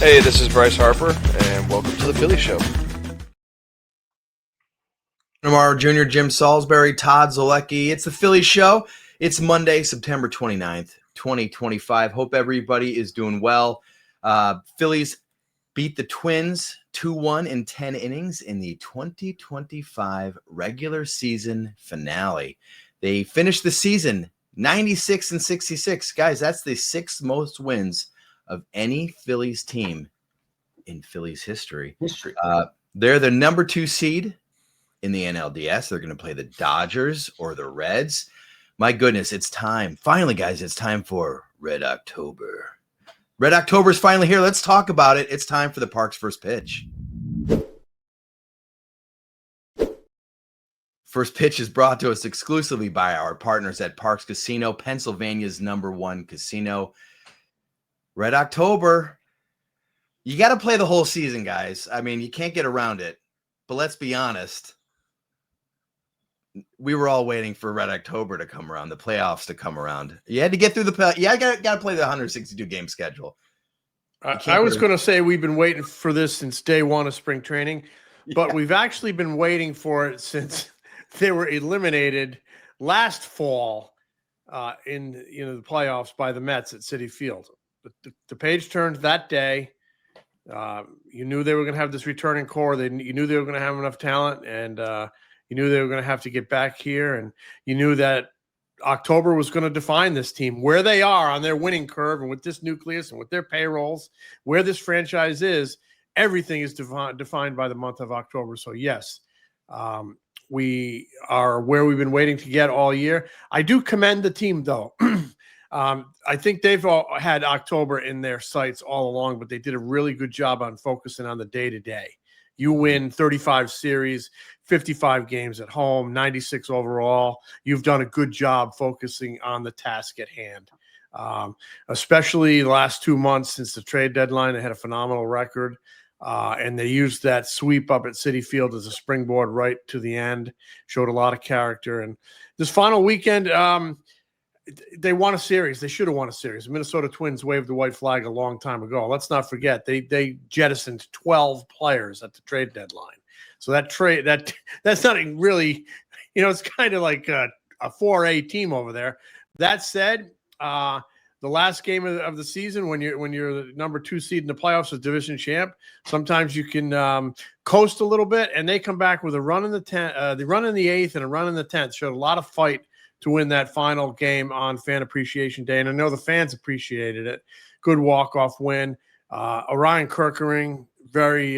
Hey, this is Bryce Harper, and welcome to the Philly Show. Lamar Jr., Jim Salisbury, Todd Zolecki. It's the Philly Show. It's Monday, September 29th, 2025. Hope everybody is doing well. Phillies beat the Twins 2-1 in 10 innings in the 2025 regular season finale. They finished the season 96-66. Guys, that's the sixth most wins of any Phillies team in Phillies history. They're the number 2 seed in the NLDS. They're going to play the Dodgers or the Reds. My goodness, it's time. Finally, guys, it's time for Red October. Red October is finally here. Let's talk about it. It's time for the Park's first pitch. First pitch is brought to us exclusively by our partners at Parks Casino, Pennsylvania's #1 casino. Red October. You got to play the whole season, guys. I mean, you can't get around it. But let's be honest. We were all waiting for Red October to come around, the playoffs to come around. You had to get through got to play the 162 game schedule. I was going to say we've been waiting for this since day one of spring training, but we've actually been waiting for it since they were eliminated last fall in the playoffs by the Mets at Citi Field. But the page turned that day. You knew they were going to have this returning core. You knew they were going to have enough talent, and you knew they were going to have to get back here, and you knew that October was going to define this team, where they are on their winning curve, and with this nucleus and with their payrolls, where this franchise is, everything is defined by the month of October. So, yes, we are where we've been waiting to get all year. I do commend the team, though. I think they've all had October in their sights all along, but they did a really good job on focusing on the day-to-day. You win 35 series, 55 games at home, 96 overall. You've done a good job focusing on the task at hand, especially the last 2 months since the trade deadline. They had a phenomenal record, and they used that sweep up at Citi Field as a springboard right to the end, showed a lot of character. And this final weekend, they won a series. They should have won a series. The Minnesota Twins waved the white flag a long time ago. Let's not forget they jettisoned 12 players at the trade deadline. So that's not really, it's kind of like a 4A team over there. That said, the last game of the season, when you're the number 2 seed in the playoffs as division champ, sometimes you can coast a little bit, and they come back with a run in the 8th and a run in the 10th. Showed a lot of fight to win that final game on Fan Appreciation Day. And I know the fans appreciated it. Good walk-off win. Orion Kerkering, very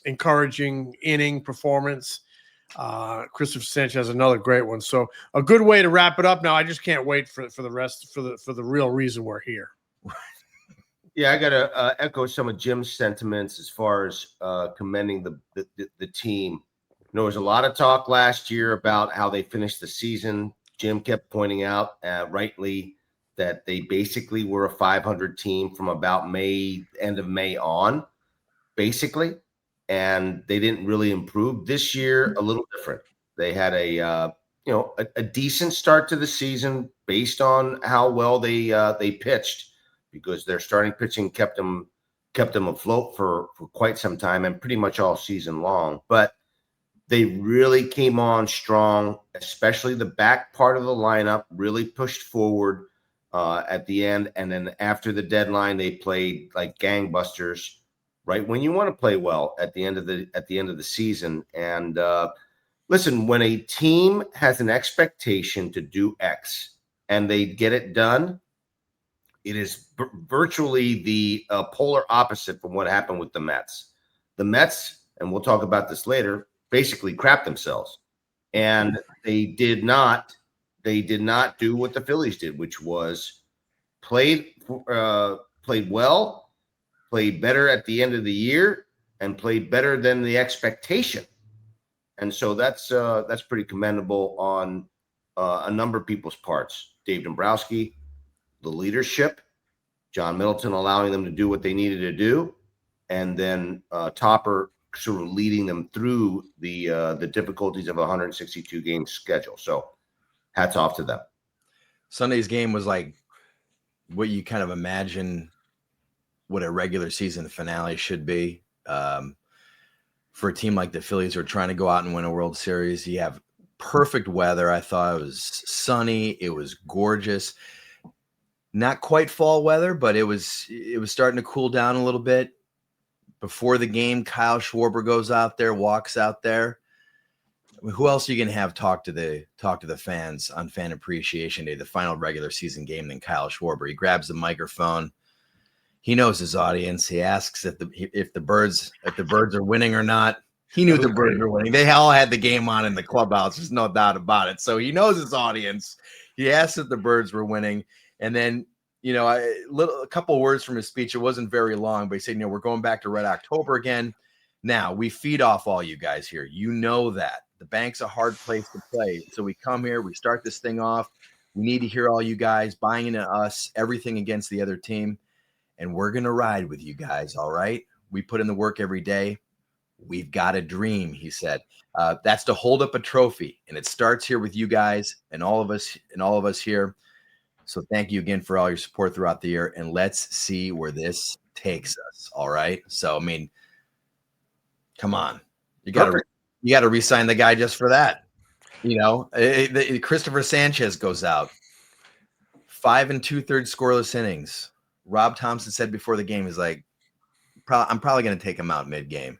encouraging inning performance. Christopher Sanchez, another great one. So a good way to wrap it up. Now, I just can't wait for the rest, for the real reason we're here. Yeah, I got to echo some of Jim's sentiments as far as commending the team. There was a lot of talk last year about how they finished the season. Jim kept pointing out, rightly, that they basically were a 500 team from about end of May on, basically, and they didn't really improve. This year, a little different. They had a decent start to the season based on how well they pitched, because their starting pitching kept them afloat for quite some time and pretty much all season long. But they really came on strong, especially the back part of the lineup really pushed forward at the end. And then after the deadline, they played like gangbusters, right when you want to play well at the end of the season. And listen, when a team has an expectation to do X and they get it done, it is virtually the polar opposite from what happened with the Mets. The Mets, and we'll talk about this later, basically crap themselves, and they did not do what the Phillies did, which was played well, played better at the end of the year, and played better than the expectation. And so that's pretty commendable on a number of people's parts. Dave Dombrowski, the leadership, John Middleton allowing them to do what they needed to do, and then Topper sort of leading them through the difficulties of a 162 game schedule. So hats off to them. Sunday's game was like what you kind of imagine what a regular season finale should be. For a team like the Phillies who are trying to go out and win a World Series, you have perfect weather. I thought it was sunny. It was gorgeous. Not quite fall weather, but it was starting to cool down a little bit. Before the game, Kyle Schwarber goes out there, walks out there. I mean, who else are you going to have talk to the fans on Fan Appreciation Day, the final regular season game, than Kyle Schwarber? He grabs the microphone. He knows his audience. He asks if the birds are winning or not. He knew the birds were winning. They all had the game on in the clubhouse. There's no doubt about it. So he knows his audience. He asked if the birds were winning, and then a couple words from his speech. It wasn't very long, but he said, we're going back to Red October again. Now we feed off all you guys here. You know that the bank's a hard place to play. So we come here, we start this thing off. We need to hear all you guys buying into us, everything against the other team. And we're going to ride with you guys, all right? We put in the work every day. We've got a dream, he said. That's to hold up a trophy, and it starts here with you guys and all of us here. So thank you again for all your support throughout the year, and let's see where this takes us, all right? So, I mean, come on. You got to re-sign the guy just for that. Christopher Sanchez goes out. 5 2/3 scoreless innings. Rob Thompson said before the game, he's like, I'm probably going to take him out mid-game.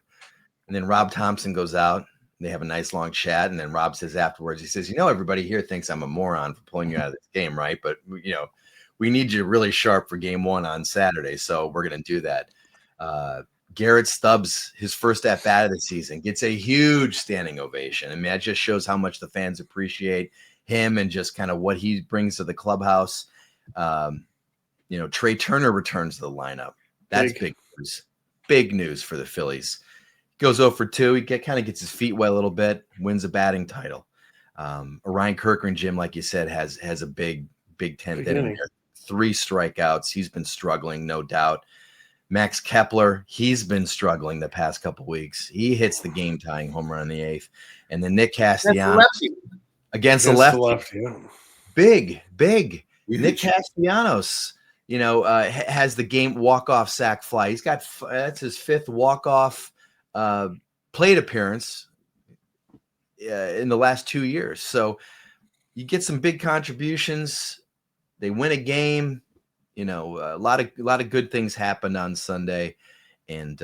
And then Rob Thompson goes out. They have a nice long chat. And then Rob says afterwards, he says, everybody here thinks I'm a moron for pulling you out of this game, right? But, we need you really sharp for game 1 on Saturday. So we're going to do that. Garrett Stubbs, his first at-bat of the season, gets a huge standing ovation. I mean, that just shows how much the fans appreciate him and just kind of what he brings to the clubhouse. Trey Turner returns to the lineup. That's big news. Big news for the Phillies. Goes 0 for 2. He kind of gets his feet wet a little bit, wins a batting title. Ryan Kirkland, Jim, like you said, has a big 10th inning. 3 strikeouts. He's been struggling, no doubt. Max Kepler, he's been struggling the past couple weeks. He hits the game-tying home run in the 8th. And then Nick Castellanos against the lefty. Yeah. Big. Nick Castellanos, has the game walk-off sac fly. He's got that's his 5th walk-off plate appearance in the last 2 years. So you get some big contributions. They win a game. A lot of good things happened on Sunday, and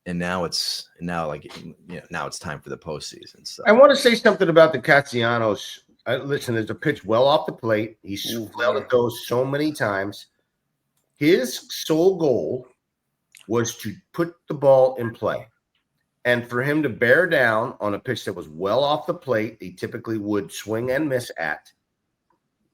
now it's time for the postseason. So I want to say something about the Castellanos. Listen, there's a pitch well off the plate. He's let it go so many times. His sole goal was to put the ball in play. And for him to bear down on a pitch that was well off the plate, he typically would swing and miss at.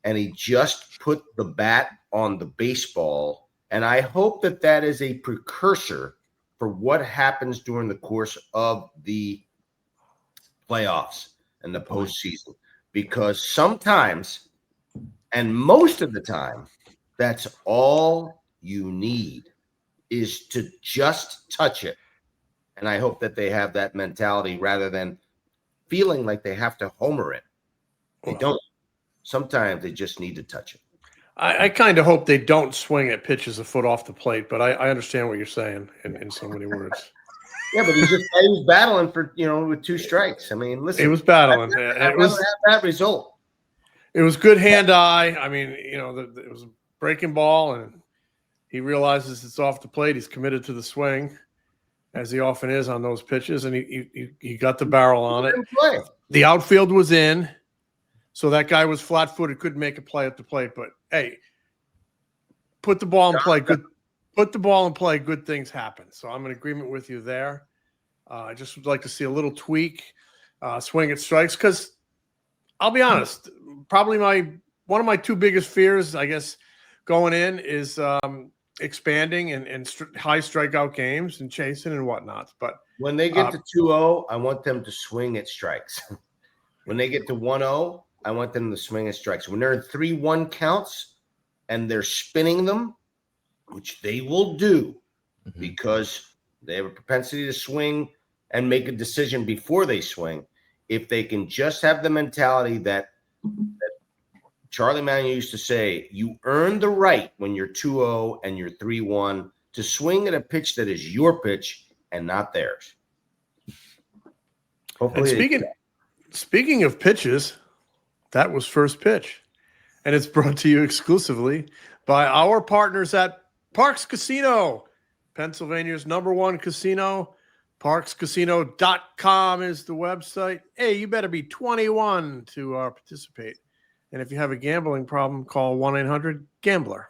And he just put the bat on the baseball. And I hope that is a precursor for what happens during the course of the playoffs and the postseason. Because sometimes, and most of the time, that's all you need is to just touch it. And I hope that they have that mentality rather than feeling like they have to homer it. They don't. Sometimes they just need to touch it. I kind of hope they don't swing at pitches a foot off the plate, but I understand what you're saying in so many words. Yeah, but he was battling for, with 2 strikes. I mean, listen. He was battling. It was that result. It was good hand-eye. I mean, it was a breaking ball, and he realizes it's off the plate. He's committed to the swing, as he often is on those pitches, and he got the barrel on it. The outfield was in, so that guy was flat-footed, couldn't make a play at the plate. But, hey, put the ball in play. Put the ball in play, good things happen. So I'm in agreement with you there. I just would like to see a little tweak, swing at strikes, because I'll be honest, probably one of my 2 biggest fears, I guess, going in is expanding and high strikeout games and chasing and whatnot. But when they get to 2-0, I want them to swing at strikes. When they get to 1-0, I want them to swing at strikes. When they're in 3-1 counts and they're spinning them, which they will do because they have a propensity to swing and make a decision before they swing. If they can just have the mentality that Charlie Manning used to say, you earn the right when you're 2-0 and you're 3-1 to swing at a pitch that is your pitch and not theirs. Hopefully, and speaking of pitches, that was First Pitch, and it's brought to you exclusively by our partners at Parks Casino, Pennsylvania's #1 casino. ParksCasino.com is the website. Hey, you better be 21 to participate. And if you have a gambling problem, call 1-800-GAMBLER.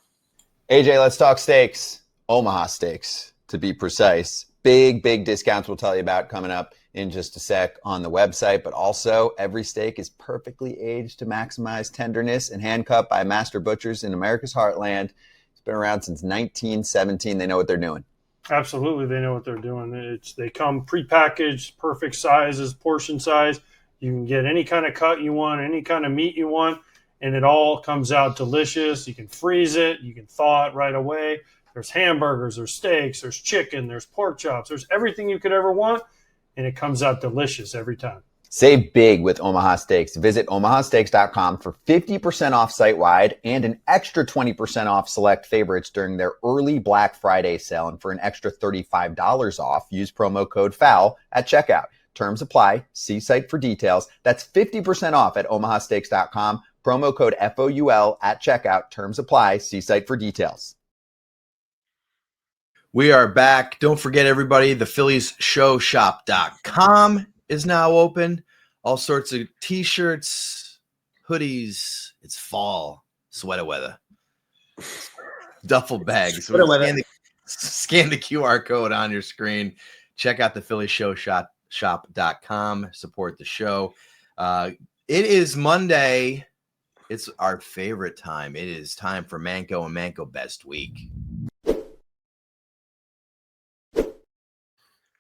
AJ, let's talk steaks. Omaha Steaks, to be precise. Big discounts we'll tell you about coming up in just a sec on the website. But also, every steak is perfectly aged to maximize tenderness and hand-cut by master butchers in America's heartland. It's been around since 1917. They know what they're doing. Absolutely, they know what they're doing. They come prepackaged, perfect sizes, portion size. You can get any kind of cut you want, any kind of meat you want, and it all comes out delicious. You can freeze it. You can thaw it right away. There's hamburgers, there's steaks, there's chicken, there's pork chops. There's everything you could ever want, and it comes out delicious every time. Save big with Omaha Steaks. Visit omahasteaks.com for 50% off site-wide and an extra 20% off select favorites during their early Black Friday sale. And for an extra $35 off, use promo code FOUL at checkout. Terms apply. See site for details. That's 50% off at omahasteaks.com. Promo code FOUL at checkout. Terms apply. See site for details. We are back. Don't forget, everybody, the Phillies showshop.com is now open. All sorts of t-shirts, hoodies. It's fall, sweater weather. Duffel bags. Scan the QR code on your screen. Check out the Phillies showshop.com. Support the show. It is Monday. It's our favorite time. It is time for Manco and Manco Best Week.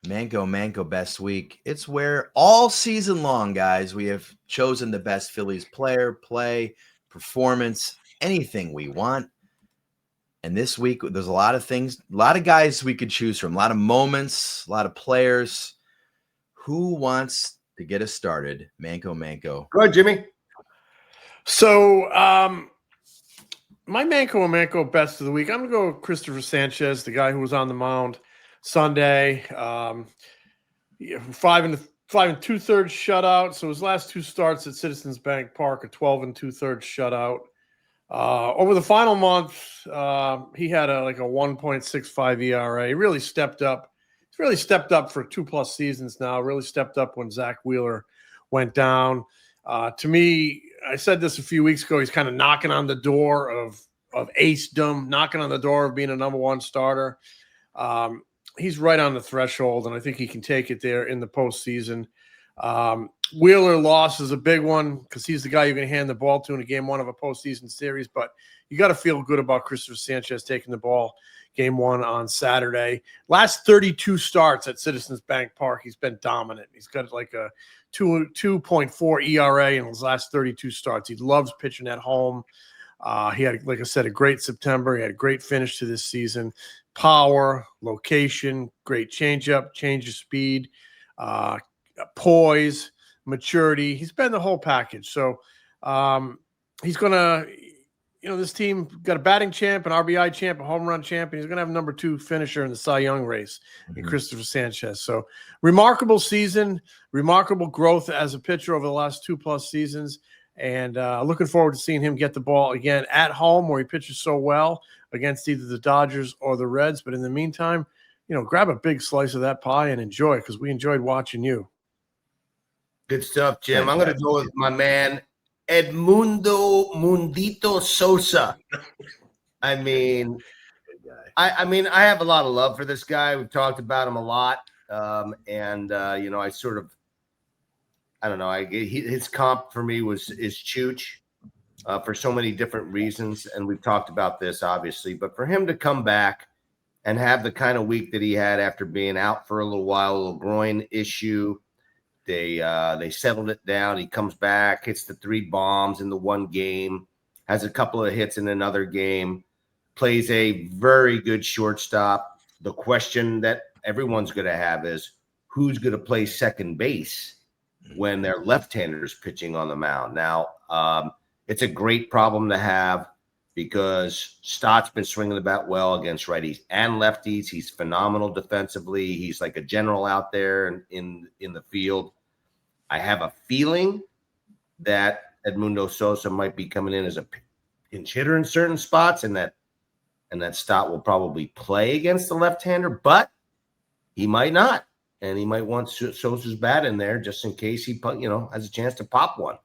Manco Best Week. It's where all season long, guys, we have chosen the best Phillies player, play, performance, anything we want. And this week, there's a lot of things, a lot of guys we could choose from, a lot of moments, a lot of players. Who wants to get us started? Manco. Go ahead, Jimmy. So, my Manco and Manco Best of the Week, I'm going to go with Christopher Sanchez, the guy who was on the mound Sunday, 5 2/3 shutout. So his last two starts at Citizens Bank Park, a 12 2/3 shutout. Over the final month, he had a 1.65 ERA. He really stepped up. He's really stepped up for 2+ seasons now. Really stepped up when Zach Wheeler went down. To me, I said this a few weeks ago. He's kind of knocking on the door of acedom, knocking on the door of being a #1 starter. He's right on the threshold, and I think he can take it there in the postseason. Wheeler loss is a big one because he's the guy you're going to hand the ball to in a game 1 of a postseason series. But you got to feel good about Christopher Sanchez taking the ball game 1 on Saturday. Last 32 starts at Citizens Bank Park, he's been dominant. He's got like a 2.4 ERA in his last 32 starts. He loves pitching at home. He had, like I said, a great September. He had a great finish to this season. Power, location, great changeup, change of speed, poise, maturity. He's been the whole package. So he's going to, this team got a batting champ, an RBI champ, a home run champ, and he's going to have a #2 finisher in the Cy Young race in Christopher Sanchez. So remarkable season, remarkable growth as a pitcher over the last 2+ seasons. And looking forward to seeing him get the ball again at home where he pitches so well against either the Dodgers or the Reds. But in the meantime, grab a big slice of that pie and enjoy because we enjoyed watching you. Good stuff, Jim. I'm going to go with my man, Edmundo Mundito Sosa. I mean, I have a lot of love for this guy. We've talked about him a lot. I don't know. His comp for me is Chooch for so many different reasons, and we've talked about this obviously. But for him to come back and have the kind of week that he had after being out for a little while, a little groin issue, they settled it down. He comes back, hits the 3 bombs in the one game, has a couple of hits in another game, plays a very good shortstop. The question that everyone's going to have is who's going to play second base when their left-handers pitching on the mound. Now, it's a great problem to have. because Stott's been swinging the bat well against righties and lefties. He's phenomenal defensively. He's like a general out there in the field. I have a feeling that Edmundo Sosa might be coming in as a pinch hitter in certain spots, and that Stott will probably play against the left-hander, but he might not, and he might want Sosa's bat in there just in case he has a chance to pop one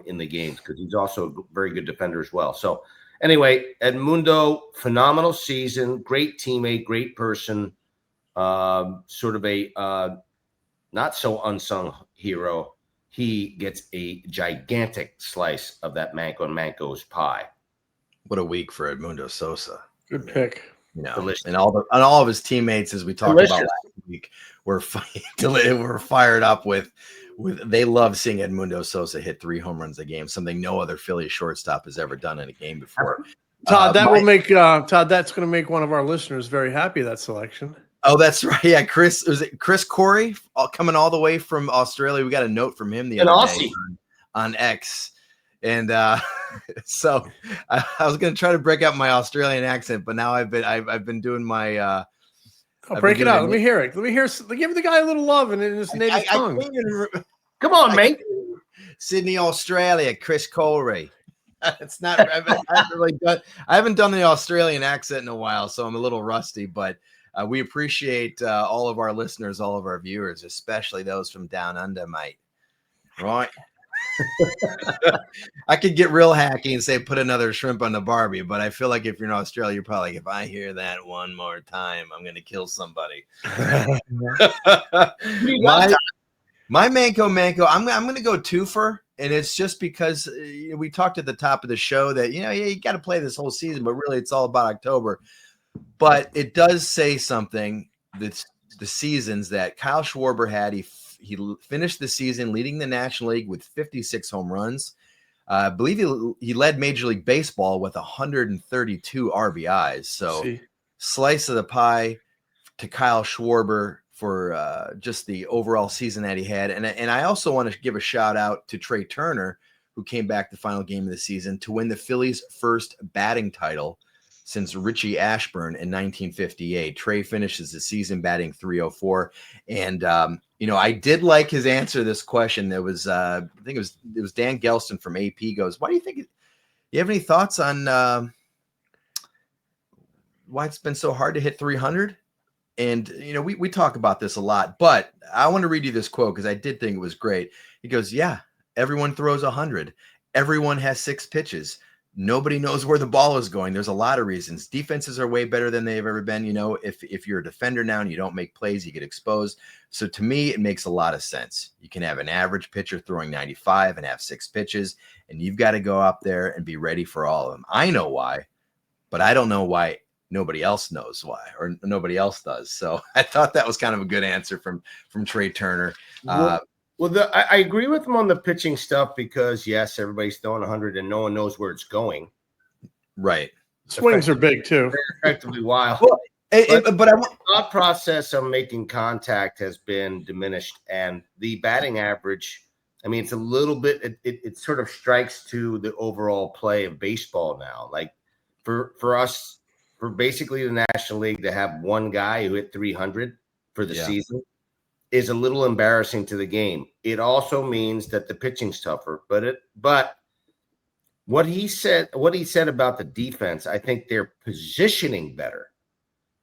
in the games, because he's also a very good defender as well. So anyway, Edmundo, phenomenal season, great teammate, great person, sort of a not so unsung hero. He gets a gigantic slice of that Manco and Manco's pie. What a week for Edmundo Sosa. Good pick. Delicious. And all of his teammates, as we talked about last week, were fired up with they love seeing Edmundo Sosa hit 3 home runs a game, something no other Philly shortstop has ever done in a game before. Todd, will make Todd. That's going to make one of our listeners very happy. That selection. Oh, that's right. Yeah, Chris Corey coming all the way from Australia? We got a note from him the other day on X, and so I was going to try to break out my Australian accent, but now I've been doing my. Break it out. Let me hear it. Let me hear. Give the guy a little love in his native tongue. Come on, mate. Sydney, Australia. Chris Corey. It's not. I haven't done the Australian accent in a while, so I'm a little rusty, but. We appreciate all of our listeners, all of our viewers, especially those from down under, mate. Right? I could get real hacky and say put another shrimp on the Barbie, but I feel like if you're in Australia, you're probably like, if I hear that one more time, I'm going to kill somebody. My Manco, I'm going to go twofer, and it's just because we talked at the top of the show that, you got to play this whole season, but really it's all about October. But it does say something that the seasons that Kyle Schwarber had. He finished the season leading the National League with 56 home runs. I believe he led Major League Baseball with 132 RBIs. So slice of the pie to Kyle Schwarber for just the overall season that he had. And I also want to give a shout out to Trey Turner, who came back the final game of the season to win the Phillies' first batting title since Richie Ashburn in 1958. Trey finishes the season batting .304. And, I did like his answer to this question. There was, I think it was Dan Gelston from AP goes, why do you think, you have any thoughts on why it's been so hard to hit 300? And, we talk about this a lot, but I want to read you this quote because I did think it was great. He goes, yeah, everyone throws 100. Everyone has 6 pitches. Nobody knows where the ball is going. There's a lot of reasons. Defenses are way better than they've ever been. If you're a defender now and you don't make plays, you get exposed. So to me, it makes a lot of sense. You can have an average pitcher throwing 95 and have 6 pitches, and you've got to go up there and be ready for all of them. I know why, but I don't know why nobody else knows why, or nobody else does. So I thought that was kind of a good answer from Trey Turner. I agree with him on the pitching stuff because, yes, everybody's throwing 100 and no one knows where it's going. Right. Swings are big, too. They're effectively wild. But the thought process of making contact has been diminished, and the batting average, it's a little bit – it sort of strikes to the overall play of baseball now. Like for us, for basically the National League to have one guy who hit 300 for the season – is a little embarrassing to the game. It also means that the pitching's tougher, but what he said about the defense, I think they're positioning better.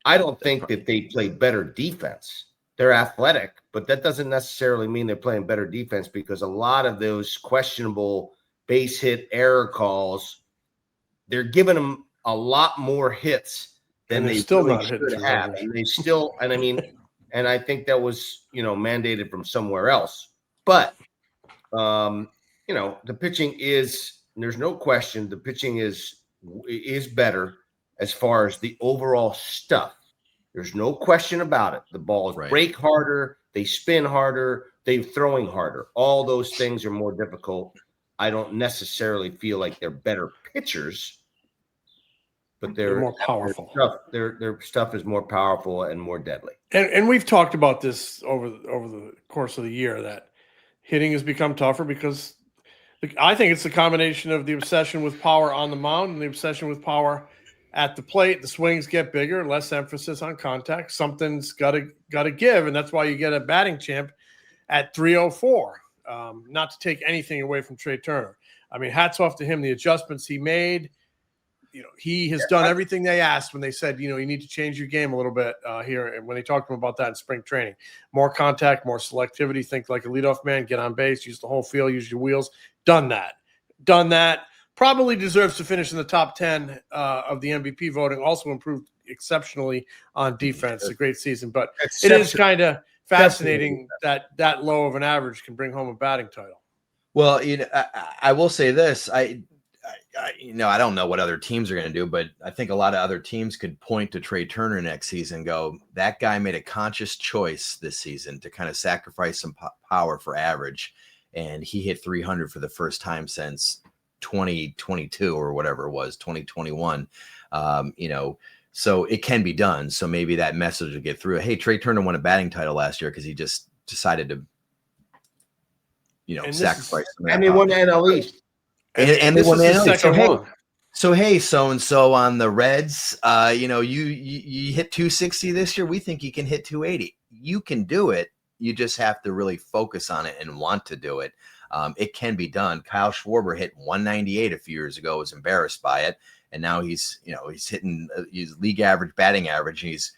I don't think that they play better defense. They're athletic, but that doesn't necessarily mean they're playing better defense, because a lot of those questionable base hit error calls, they're giving them a lot more hits than they still really not should have. And they still, and I think that was, mandated from somewhere else. But, the pitching is, there's no question, the pitching is better as far as the overall stuff. There's no question about it. The balls break harder, they spin harder, they're throwing harder. All those things are more difficult. I don't necessarily feel like they're better pitchers, but they're more powerful. Their stuff is more powerful and more deadly. And we've talked about this over the course of the year, that hitting has become tougher because I think it's the combination of the obsession with power on the mound and the obsession with power at the plate. The swings get bigger, less emphasis on contact. Something's got to give, and that's why you get a batting champ at 304. Not to take anything away from Trey Turner. I mean, hats off to him. The adjustments he made. He has done everything they asked when they said, you need to change your game a little bit here. And when they talked to him about that in spring training, more contact, more selectivity, think like a leadoff man, get on base, use the whole field, use your wheels. Done that. Probably deserves to finish in the top 10 of the MVP voting. Also improved exceptionally on defense. A great season, but it is kind of fascinating that low of an average can bring home a batting title. Well, I will say this. I don't know what other teams are going to do, but I think a lot of other teams could point to Trey Turner next season and go, that guy made a conscious choice this season to kind of sacrifice some power for average. And he hit 300 for the first time since 2022 or whatever it was, 2021. So it can be done. So maybe that message will get through. Hey, Trey Turner won a batting title last year because he just decided to, sacrifice. And he won the NL East. And this they is the second one. So hey, so-and-so on the Reds, you hit 260 this year. We think you can hit 280. You can do it. You just have to really focus on it and want to do it. It can be done. Kyle Schwarber hit 198 a few years ago, was embarrassed by it. And now he's hitting his league average batting average. And he's,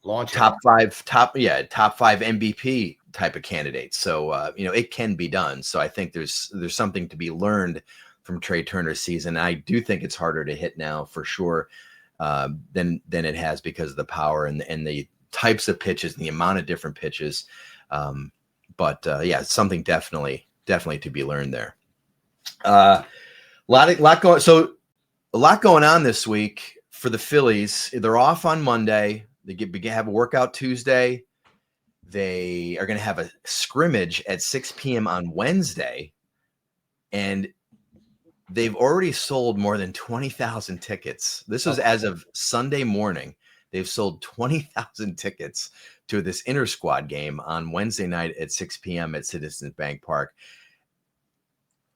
top five MVP type of candidates. So, it can be done. So I think there's something to be learned from Trey Turner's season. I do think it's harder to hit now for sure than it has because of the power and the types of pitches and the amount of different pitches. But it's something definitely to be learned there. A lot going on this week for the Phillies. They're off on Monday. They have a workout Tuesday. They are going to have a scrimmage at 6 p.m. on Wednesday, and they've already sold more than 20,000 tickets. This was as of Sunday morning. They've sold 20,000 tickets to this inter-squad game on Wednesday night at 6 p.m. at Citizens Bank Park.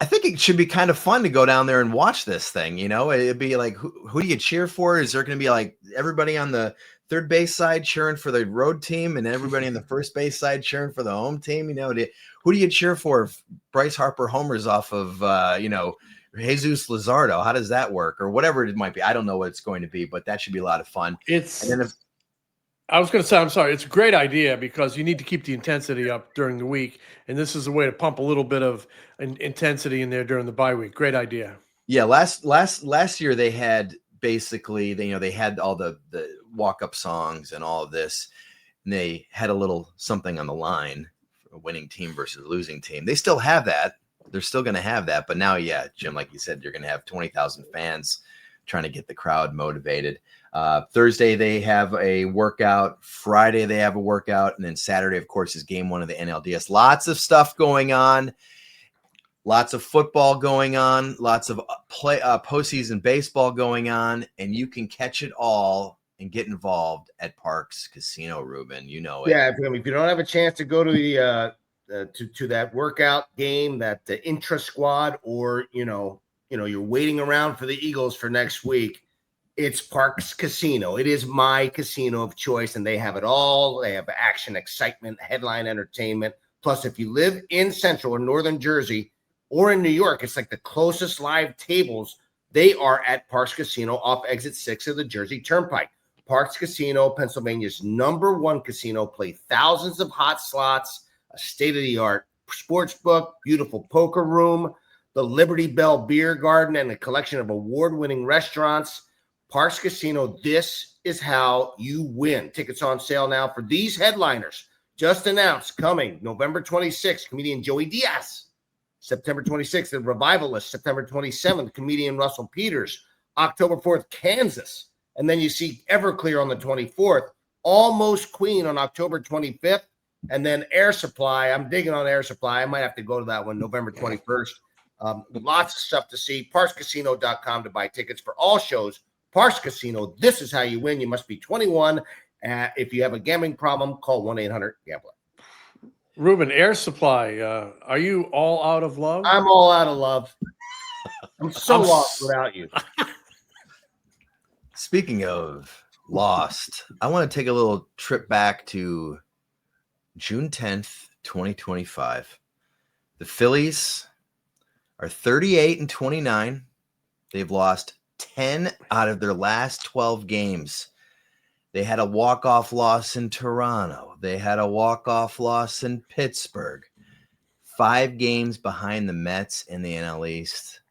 I think it should be kind of fun to go down there and watch this thing. It'd be like, who do you cheer for? Is there going to be like everybody on the third base side cheering for the road team and everybody on the first base side cheering for the home team? Who do you cheer for if Bryce Harper homers off of, Jesus Luzardo? How does that work? Or whatever it might be. I don't know what it's going to be, but that should be a lot of fun. I was going to say, I'm sorry. It's a great idea because you need to keep the intensity up during the week. And this is a way to pump a little bit of intensity in there during the bye week. Great idea. Yeah. Last year they had basically, they had all the walk-up songs and all of this, and they had a little something on the line, a winning team versus losing team. They still have that. They're still going to have that. But now, Jim, like you said, you're going to have 20,000 fans trying to get the crowd motivated. Thursday, they have a workout. Friday, they have a workout. And then Saturday, of course, is game one of the NLDS. Lots of stuff going on. Lots of football going on. Lots of postseason baseball going on. And you can catch it all and get involved at Parks Casino, Ruben. You know it. Yeah, if you don't have a chance to go to the to that workout game, that intra squad, or you're waiting around for the Eagles for next week, it's Parks Casino. It is my casino of choice, and they have it all. They have action, excitement, headline entertainment. Plus, if you live in Central or Northern Jersey or in New York, it's like the closest live tables. They are at Parks Casino off exit 6 of the Jersey Turnpike. Parks Casino, Pennsylvania's #1 casino. Play thousands of hot slots, a state-of-the-art sports book, beautiful poker room, the Liberty Bell Beer Garden, and a collection of award-winning restaurants. Parks Casino, this is how you win. Tickets on sale now for these headliners. Just announced, coming November 26th, comedian Joey Diaz. September 26th, the Revivalist. September 27th, comedian Russell Peters. October 4th, Kansas. And then you see Everclear on the 24th. Almost Queen on October 25th. And then Air Supply. I'm digging on Air Supply. I might have to go to that one November 21st. Lots of stuff to see. ParksCasino.com to buy tickets for all shows. Parks Casino, this is how you win. You must be 21. If you have a gambling problem, call 1-800-GAMBLER. Ruben, Air Supply, are you all out of love? I'm all out of love. I'm so I'm lost without you. Speaking of lost, I want to take a little trip back to June 10th, 2025. The Phillies are 38-29. They've lost 10 out of their last 12 games. They had a walk-off loss in Toronto. They had a walk-off loss in Pittsburgh. 5 games behind the Mets in the NL East.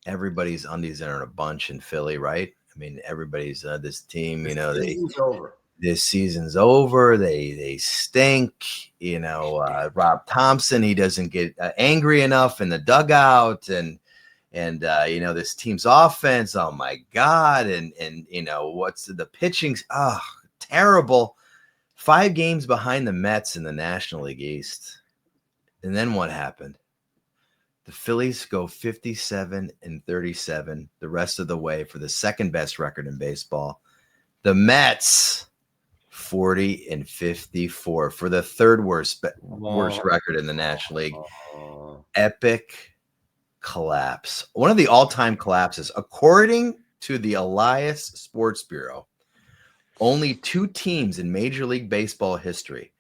Everybody's undies are in a bunch in Philly, right? I mean, everybody's this team, Season's over. this season's over. They stink. Rob Thompson, he doesn't get angry enough in the dugout, and this team's offense. Oh my God! And what's the pitching's terrible. 5 games behind the Mets in the National League East, and then what happened? The Phillies go 57-37 the rest of the way for the second best record in baseball. The Mets 40-54 for the third worst record in the National League. Epic collapse. One of the all-time collapses. According to the Elias Sports Bureau, only 2 teams in Major League Baseball history,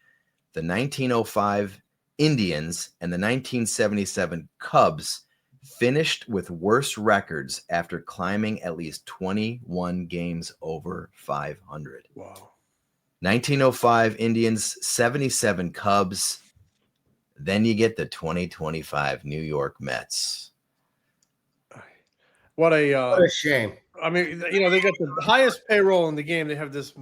the 1905 Indians and the 1977 Cubs, finished with worse records after climbing at least 21 games over 500. Wow. 1905 Indians, 77 Cubs. Then you get the 2025 New York Mets. What a shame. I mean, they got the highest payroll in the game. They have this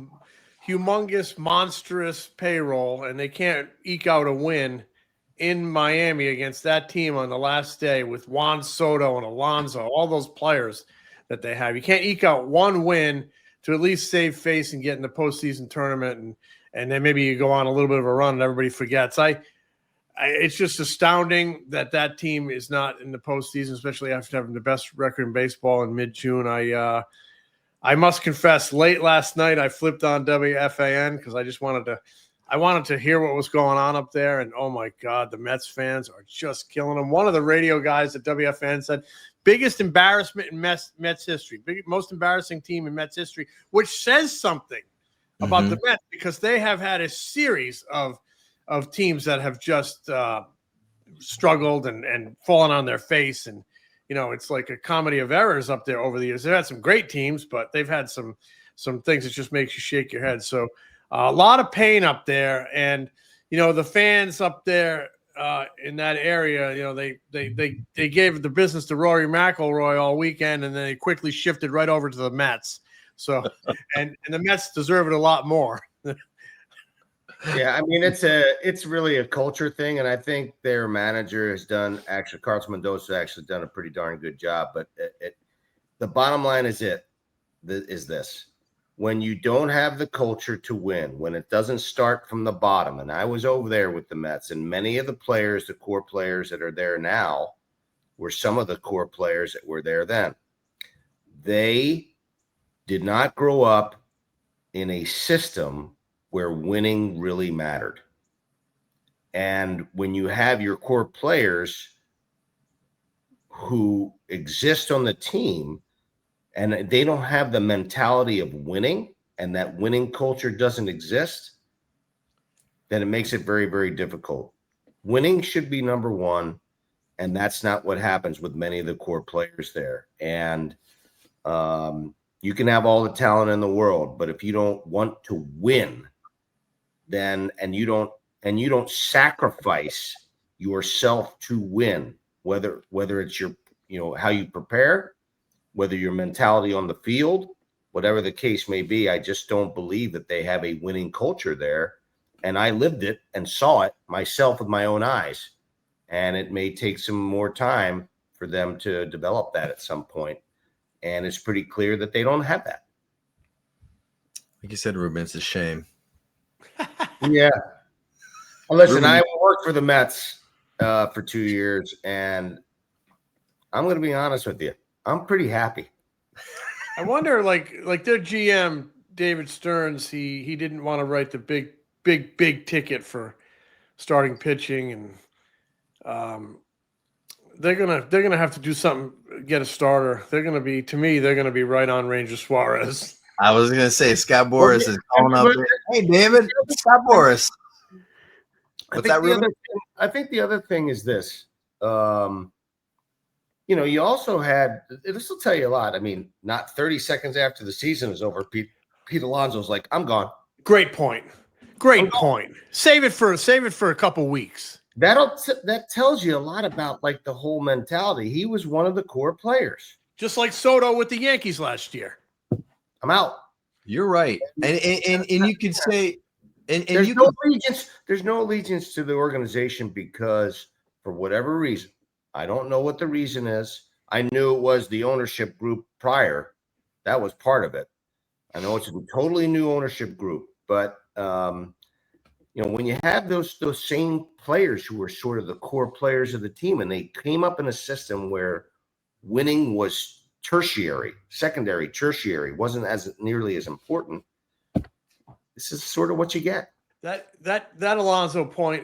humongous, monstrous payroll, and they can't eke out a win in Miami against that team on the last day with Juan Soto and Alonso, all those players that they have. You can't eke out one win to at least save face and get in the postseason tournament, and then maybe you go on a little bit of a run and everybody forgets. It's just astounding that team is not in the postseason, especially after having the best record in baseball in mid-June. I must confess, late last night I flipped on WFAN because I just wanted to hear what was going on up there, and oh my God, the Mets fans are just killing them. One of the radio guys at WFAN said, biggest embarrassment in Mets history, most embarrassing team in Mets history, which says something about the Mets because they have had a series of teams that have just struggled and fallen on their face, and it's like a comedy of errors up there over the years. They've had some great teams, but they've had some things that just makes you shake your head. So a lot of pain up there, and the fans up there in that area, they gave the business to Rory McIlroy all weekend, and then they quickly shifted right over to the Mets. So and the Mets deserve it a lot more. Yeah, I mean it's really a culture thing, and I think their manager has done Carlos Mendoza actually done a pretty darn good job. But the bottom line is this: when you don't have the culture to win, when it doesn't start from the bottom, and I was over there with the Mets, and many of the players, the core players that are there now, were some of the core players that were there then. They did not grow up in a system where winning really mattered. And when you have your core players who exist on the team and they don't have the mentality of winning, and that winning culture doesn't exist, then it makes it very, very difficult. Winning should be number one, and that's not what happens with many of the core players there. And you can have all the talent in the world, but if you don't want to win, then and you don't sacrifice yourself to win, whether it's your how you prepare, whether your mentality on the field, whatever the case may be, I just don't believe that they have a winning culture there. And I lived it and saw it myself with my own eyes. And it may take some more time for them to develop that at some point. And it's pretty clear that they don't have that. Like you said, Ruben, it's a shame. Yeah. Well, listen, I worked for the Mets for 2 years, and I'm going to be honest with you. I'm pretty happy. I wonder, like their GM, David Stearns, he didn't want to write the big ticket for starting pitching, and they're gonna have to do something, get a starter. They're gonna be right on Ranger Suarez. I was going to say Scott Boras is calling up. Hey, David, Scott Boras. What's that, Ruben? I think the other thing is this. You also had – this will tell you a lot. I mean, not 30 seconds after the season is over, Pete Alonso's like, I'm gone. Great point. Save it for a couple weeks. That tells you a lot about like the whole mentality. He was one of the core players. Just like Soto with the Yankees last year. I'm out. You're right. And you could say – there's no allegiance to the organization because for whatever reason, I don't know what the reason is. I knew it was the ownership group prior. That was part of it. I know it's a totally new ownership group, but when you have those same players who were sort of the core players of the team, and they came up in a system where winning was secondary, tertiary, wasn't as nearly as important. This is sort of what you get. That Alonso point,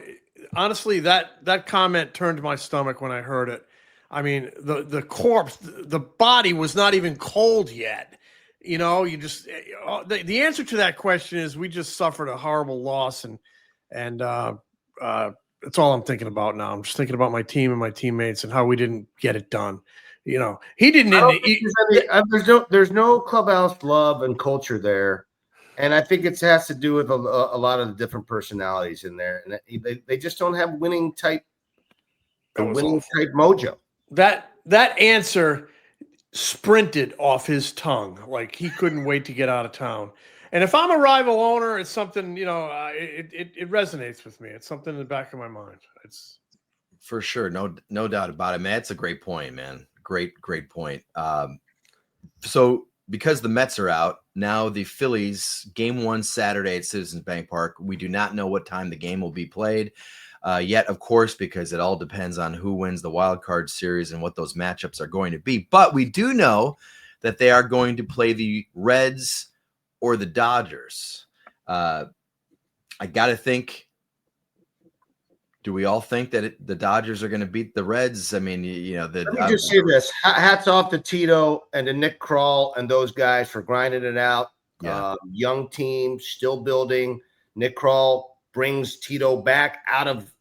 honestly, that comment turned my stomach when I heard it. I mean, the corpse, the body was not even cold yet. You just the answer to that question is we just suffered a horrible loss, and that's all I'm thinking about now. I'm just thinking about my team and my teammates and how we didn't get it done. He didn't. There's no clubhouse love and culture there, and I think it has to do with a lot of the different personalities in there, and they just don't have winning type mojo. That answer sprinted off his tongue like he couldn't wait to get out of town. And if I'm a rival owner, it's something, it resonates with me. It's something in the back of my mind. It's for sure. No doubt about it, man. It's a great point, man. Great point. So because the Mets are out, now the Phillies game 1 Saturday at Citizens Bank Park. We do not know what time the game will be played yet, of course, because it all depends on who wins the wild card series and what those matchups are going to be. But we do know that they are going to play the Reds or the Dodgers. I got to think, do we all think that the Dodgers are going to beat the Reds? I mean, let me just say this. Hats off to Tito and to Nick Kroll and those guys for grinding it out. Yeah. Young team, still building. Nick Kroll brings Tito back out of,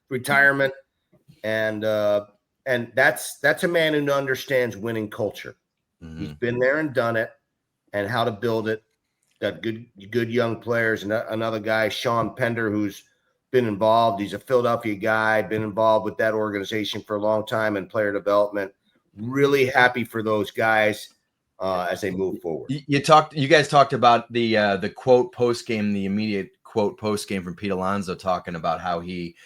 retirement. And that's a man who understands winning culture. Mm-hmm. He's been there and done it. And how to build it. Got good young players. And another guy, Sean Pender, who's been involved. He's a Philadelphia guy, been involved with that organization for a long time in player development. Really happy for those guys as they move forward. You guys talked about the quote post game, the immediate quote post game from Pete Alonso, talking about how he,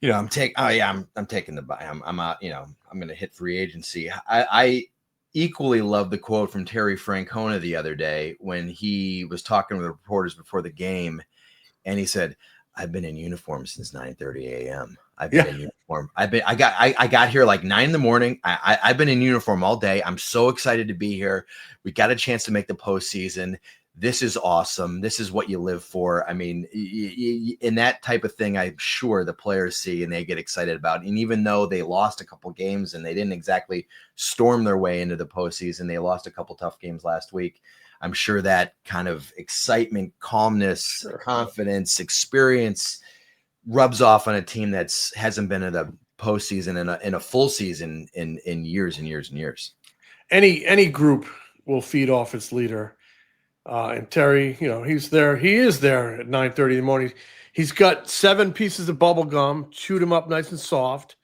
I'm taking the buy. I'm out. I'm going to hit free agency. I equally love the quote from Terry Francona the other day when he was talking with the reporters before the game, and he said, I've been in uniform since 9:30 a.m. I've been in uniform. I got here like 9 a.m. I've been in uniform all day. I'm so excited to be here. We got a chance to make the postseason. This is awesome. This is what you live for. I mean, in that type of thing, I'm sure the players see and they get excited about. And even though they lost a couple games and they didn't exactly storm their way into the postseason, they lost a couple tough games last week. I'm sure that kind of excitement, calmness, confidence, experience rubs off on a team that hasn't been in a postseason in a full season in years and years and years. Any group will feed off its leader. And Terry, he's there. He is there at 9:30 in the morning. He's got 7 pieces of bubble gum, chewed them up nice and soft,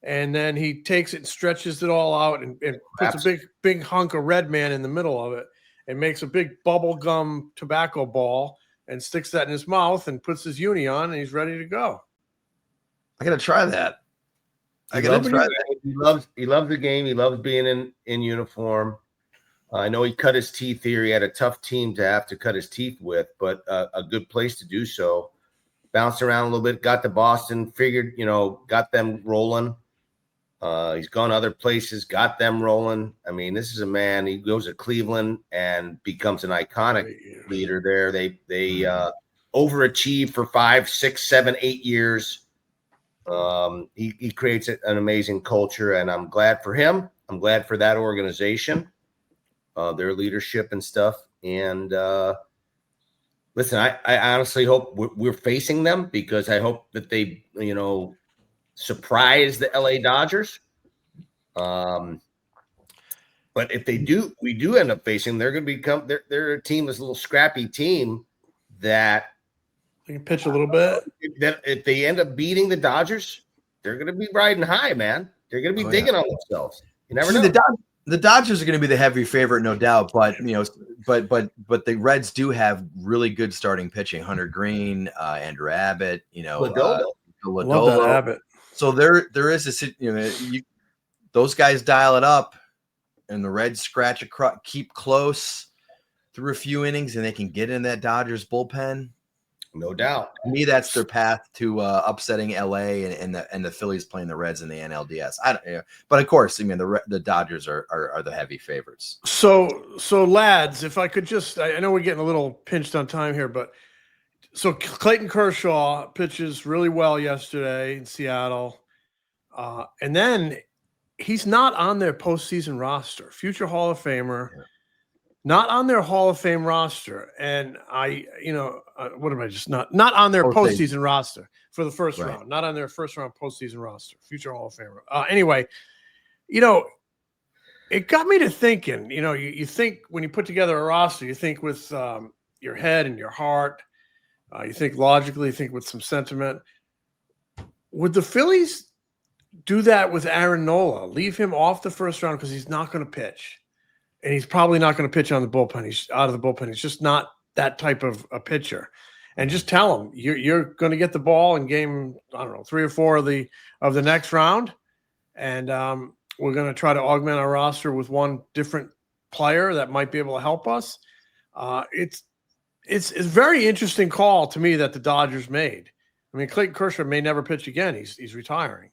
and then he takes it and stretches it all out and puts a big hunk of Red Man in the middle of it and makes a big bubble gum tobacco ball and sticks that in his mouth and puts his uni on and he's ready to go. I got to try that. He loves the game. He loves being in uniform. I know he cut his teeth here. He had a tough team to have to cut his teeth with, but a good place to do so. Bounced around a little bit, got to Boston, figured, got them rolling. He's gone other places, got them rolling. I mean, this is a man, he goes to Cleveland and becomes an iconic leader there. They overachieve for 5, 6, 7, 8 years. He creates an amazing culture, and I'm glad for him. I'm glad for that organization, their leadership and stuff. And listen, I honestly hope we're facing them, because I hope that they, surprise the LA Dodgers. But if we do end up facing, they're going to become they're a team, this little scrappy team that they can pitch a little bit. That if they end up beating the Dodgers, they're going to be riding high, man. They're going to be digging on themselves. You never know. The Dodgers are going to be the heavy favorite, no doubt. But but the Reds do have really good starting pitching. Hunter Green, Andrew Abbott, Love that Abbott. So there is those guys dial it up, and the Reds keep close through a few innings, and they can get in that Dodgers bullpen. No doubt. To me, that's their path to upsetting LA and the Phillies playing the Reds in the NLDS. But of course, the Dodgers are the heavy favorites. So lads, if I could I know we're getting a little pinched on time here, but so Clayton Kershaw pitches really well yesterday in Seattle, and then he's not on their postseason roster. Future Hall of Famer. Yeah. Not on their Hall of Fame roster, and what am I just not on their postseason roster for the first round, not on their first round postseason roster, future Hall of Famer. Anyway, it got me to thinking. You think when you put together a roster, you think with your head and your heart, you think logically, you think with some sentiment. Would the Phillies do that with Aaron Nola? Leave him off the first round because he's not going to pitch. And he's probably not going to pitch on the bullpen. He's out of the bullpen. He's just not that type of a pitcher. And just tell him you're going to get the ball in game, 3 or 4 of the next round, and we're going to try to augment our roster with one different player that might be able to help us. It's a very interesting call to me that the Dodgers made. I mean, Clayton Kershaw may never pitch again. He's retiring,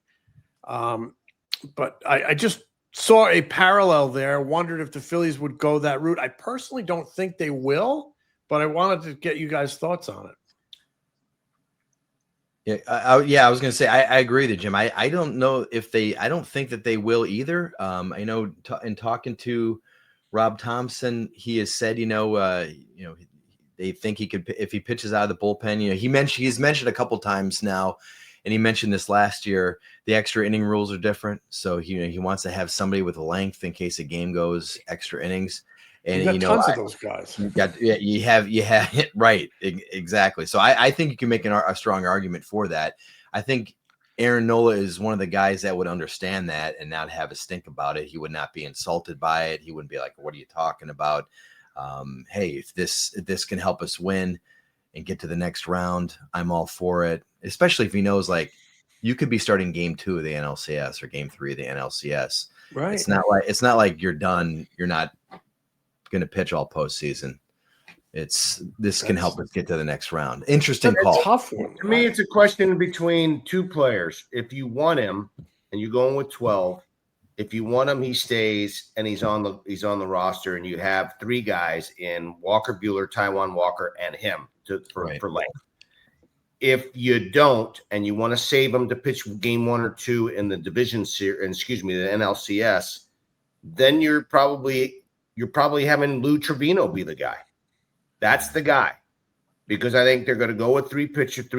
but I just saw a parallel there, wondered if the Phillies would go that route. I personally don't think they will, but I wanted to get you guys' thoughts on it. I was going to say, I agree with you, Jim. I don't know if I don't think that they will either. I know in talking to Rob Thompson, he has said, they think he could, if he pitches out of the bullpen, he's mentioned a couple times now, and he mentioned this last year, the extra inning rules are different. So he wants to have somebody with length in case a game goes extra innings. And you got tons of those guys. You have right, exactly. So I think you can make a strong argument for that. I think Aaron Nola is one of the guys that would understand that and not have a stink about it. He would not be insulted by it. He wouldn't be like, "What are you talking about?" Hey, if this can help us win and get to the next round, I'm all for it. Especially if he knows, like, you could be starting game 2 of the NLCS or game 3 of the NLCS. Right. It's not like you're done. You're not going to pitch all postseason. This can help us get to the next round. Interesting call. Tough one. To me, it's a question between 2 players. If you want him and you're going with 12, if you want him, he stays and he's on the roster, and you have 3 guys in Walker Buehler, Taijuan Walker, and him for length. If you don't, and you want to save him to pitch game 1 or 2 in the division series, the NLCS, then you're probably having Lou Trevino be the guy. That's the guy, because I think they're going to go with 3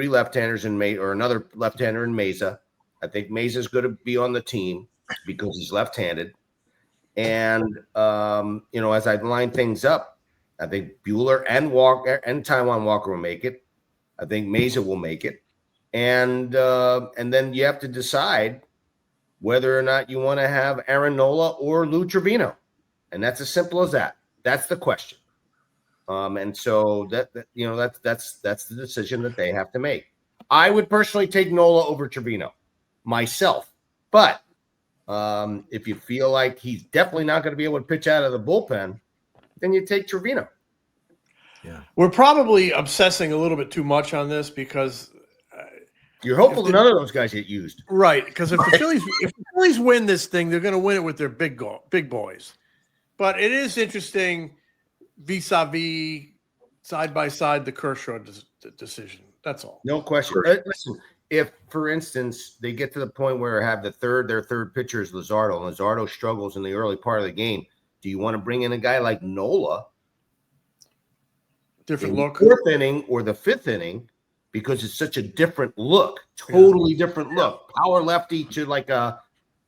left-handers or another left-hander in Meza. I think Meza's going to be on the team because he's left-handed. And as I line things up, I think Buehler and Walker and Taijuan Walker will make it. I think Meza will make it. And then you have to decide whether or not you want to have Aaron Nola or Lou Trevino. And that's as simple as that. That's the question. And so that's the decision that they have to make. I would personally take Nola over Trevino myself. But if you feel like he's definitely not going to be able to pitch out of the bullpen, then you take Trevino. Yeah, we're probably obsessing a little bit too much on this because you're hopeful none of those guys get used, right? Because if the Phillies win this thing, they're going to win it with their big boys. But it is interesting vis-a-vis side by side the Kershaw decision. That's all. No question. Listen, if, for instance, they get to the point where their third pitcher is Luzardo, and Luzardo struggles in the early part of the game, do you want to bring in a guy like Nola? Different look. Fourth inning or the fifth inning, because it's such a different look, totally different look. Power lefty to like a,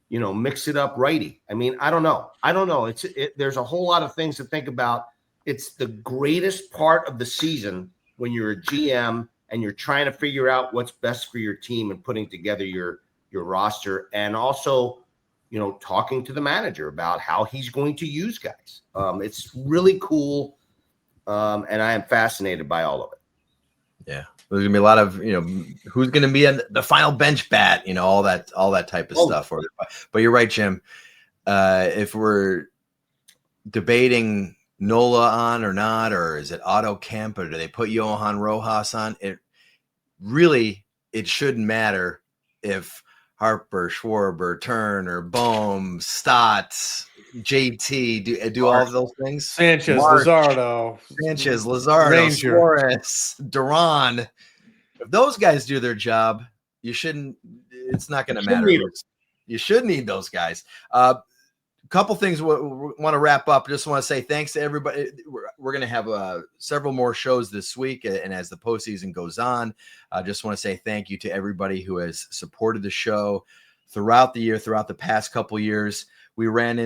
mix it up righty. I mean, I don't know. There's a whole lot of things to think about. It's the greatest part of the season when you're a GM and you're trying to figure out what's best for your team and putting together your roster, and also, talking to the manager about how he's going to use guys. It's really cool. And I am fascinated by all of it. Yeah. There's gonna be a lot of, who's gonna be in the final bench bat, all that type of stuff. But you're right, Jim. If we're debating Nola on or not, or is it Otto Kemp, or do they put Johan Rojas on? It shouldn't matter if Harper, Schwarber, Turner, Bohm, Stotts, JT do all of those things. Sanchez, March, Luzardo, Ranger, Suarez, Duran. If those guys do their job, it's not going to matter. You should need those guys. Couple things we want to wrap up. Just want to say thanks to everybody. We're going to have several more shows this week, and as the postseason goes on, I just want to say thank you to everybody who has supported the show throughout the year, throughout the past couple years. We've run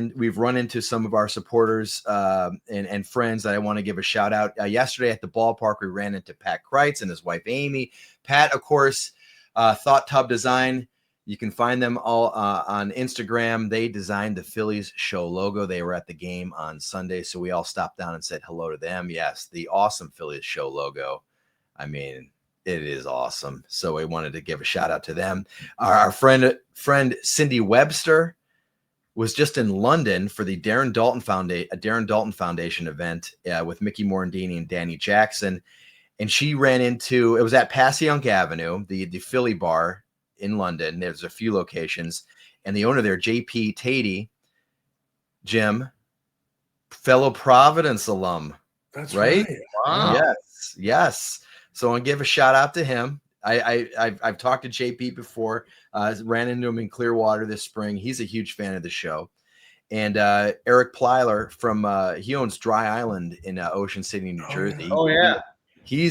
into some of our supporters and friends that I want to give a shout out. Yesterday at the ballpark, we ran into Pat Kreitz and his wife Amy. Pat, of course, Thought Tub Design. You can find them all on Instagram. They designed the Phillies show logo. They were at the game on Sunday, so we all stopped down and said hello to them. Yes, the awesome Phillies show logo. I mean, it is awesome. So we wanted to give a shout out to them. Our friend Cindy Webster was just in London for the Darren Dalton Foundation event with Mickey Morandini and Danny Jackson, and she ran into, it was at Passyunk Avenue, the Philly bar in London. There's a few locations, and the owner there, JP Tatey, Jim, fellow Providence alum. That's right. Wow. Yes. So I want to give a shout out to him. I've talked to JP before. Ran into him in Clearwater this spring. He's a huge fan of the show. And Eric Plyler he owns Dry Island in Ocean City, New Jersey. Oh yeah. He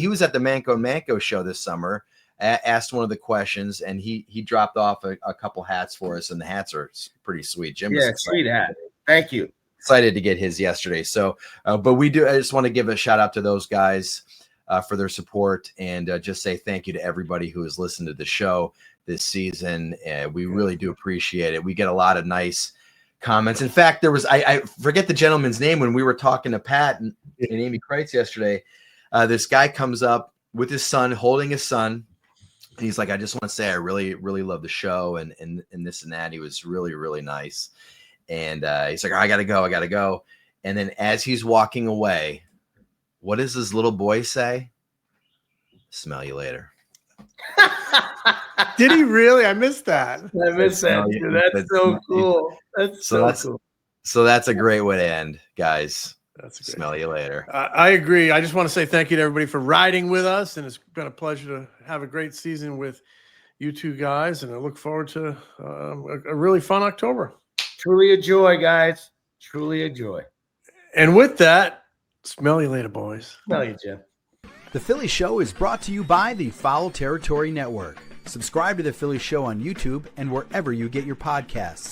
was at the Mano and Manco show this summer. Asked one of the questions, and he dropped off a couple hats for us, and the hats are pretty sweet. Jim, sweet hat. Thank you. Excited to get his yesterday. So, but I just want to give a shout out to those guys for their support, and just say thank you to everybody who has listened to the show this season. We really do appreciate it. We get a lot of nice comments. In fact, there was, I forget the gentleman's name when we were talking to Pat and Amy Kreitz yesterday. This guy comes up with his son, holding his son. And he's like, I just want to say I really, really love the show and this and that. He was really, really nice. And he's like, I got to go. And then as he's walking away, what does his little boy say? Smell you later. Did he really? I missed that. I missed that. That's so cool. That's so cool. So that's a great way to end, guys. That's great. Smell you later. I agree. I just want to say thank you to everybody for riding with us, and it's been a pleasure to have a great season with you two guys, and I look forward to a really fun October. Truly a joy, guys. Truly a joy. And with that, smell you later, boys. Smell you, Jim. The Philly Show is brought to you by the Foul Territory Network. Subscribe to The Philly Show on YouTube and wherever you get your podcasts.